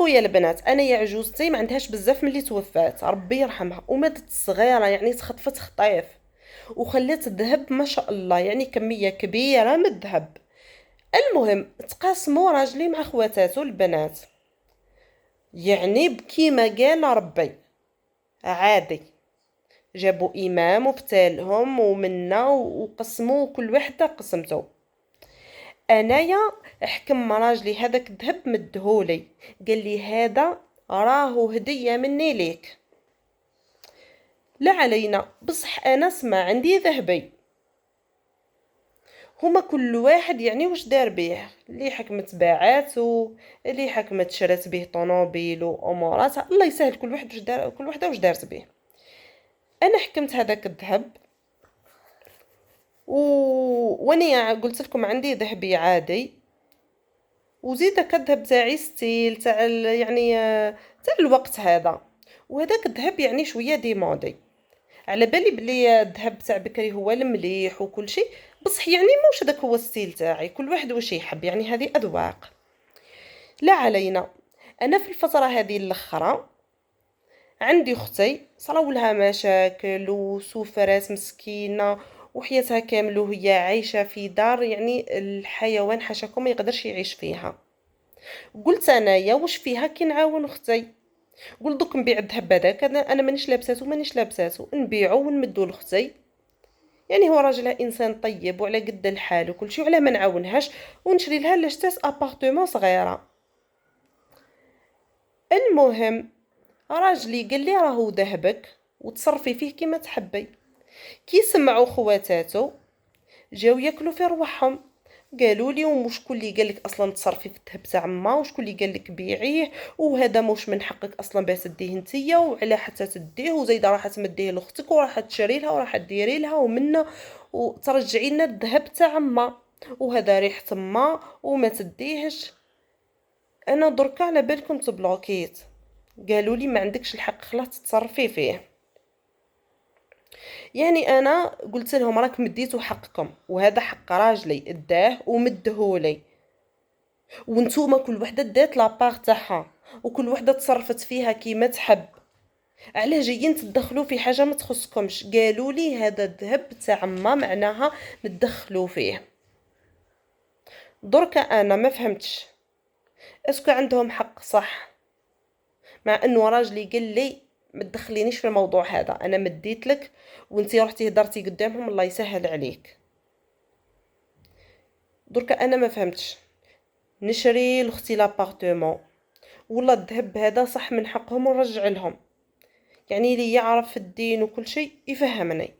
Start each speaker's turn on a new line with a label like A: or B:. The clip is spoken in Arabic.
A: يا البنات، انا يا عجوزتي ما عندهاش بزاف ملي توفات، ربي يرحمها، وماتت صغيره يعني تخطفت خطيف وخلات الذهب ما شاء الله، يعني كميه كبيره من الذهب. المهم تقاسموا راجلي مع خواتاتو البنات، يعني بكيما قال ربي عادي. جابوا امام وبتالهم ومنا وقسموا كل وحده قسمته. انايا حكم راجلي هذاك الذهب مدهولي، قال لي هذا راهو هديه مني ليك. لا علينا، بصح انا سمع عندي ذهبي. هما كل واحد يعني واش دار بيه، اللي حكمت باعاتو، اللي حكمت شرات به طوموبيل وامورات، الله يسهل كل واحد واش دار، كل وحده واش دارت به. انا حكمت هذاك الذهب و... واني قلت لكم عندي ذهبي عادي، وزيد كذهب تاعي ستيل تاع يعني تاع الوقت هذا. وهذاك الذهب يعني شويه ديمودي، على بالي بلي الذهب تاع بكري هو المليح وكل شيء، بصح يعني موش هذاك هو الستيل تاعي، كل واحد واش يحب، يعني هذه اذواق. لا علينا. انا في الفتره هذه الاخرى عندي اختي صراو لها مشاكل وسفرات مسكينه وحياتها كامل وهي عايشه في دار، يعني الحيوان حاشاكم ما يقدرش يعيش فيها. قلت انايا واش فيها كي نعاون اختي، قلت دوك نبيع الذهب هذاك، انا مانيش لابساتو نبيعو ونمدو لاختي. يعني هو راجلها انسان طيب وعلى قد الحال وكل شيء، وعلى ما نعاونهاش ونشري لها لاشتاس ابارتمون صغيره. المهم راجلي قال لي راهو ذهبك وتصرفي فيه كيما تحبي. كي سمعوا خواتاتو جاو ياكلوا في رواحهم، قالوا لي وشكون اللي قال لك اصلا تصرفي في الذهب تاع ما، وشكون اللي قال لك بيعيه، وهذا موش من حقك اصلا باش تديه نتيا، وعلى حتى تديه، وزايده راح تمديه لاختك وراح تشري لها وراح ديري لها ومنا وترجعي لنا الذهب تاع ما، وهذا ريحه ما وما تديهش. انا دركا على بالكم تبلوكيت، قالوا لي ما عندكش الحق خلاص تتصرفي فيه. يعني انا قلت لهم راك مديتوا حقكم، وهذا حق راجلي اداه ومدهولي، وانتوما كل وحده دات لابار تاعها وكل وحده تصرفت فيها كيما تحب. علاه جايين تدخلوا في حاجه ما تخصكمش؟ قالوا لي هذا الذهب تاع ما معناها ندخلوا فيه. دركا انا ما فهمتش اسكو عندهم حق صح، مع انه راجلي قال لي ما تدخلينيش في الموضوع هذا، انا مديت لك وانتي رحتي هدرتي قدامهم، الله يسهل عليك. دركا انا ما فهمتش، نشري لاختي لابارتمون ولا الذهب هذا صح من حقهم ونرجع لهم؟ يعني اللي يعرف الدين وكل شيء يفهمني.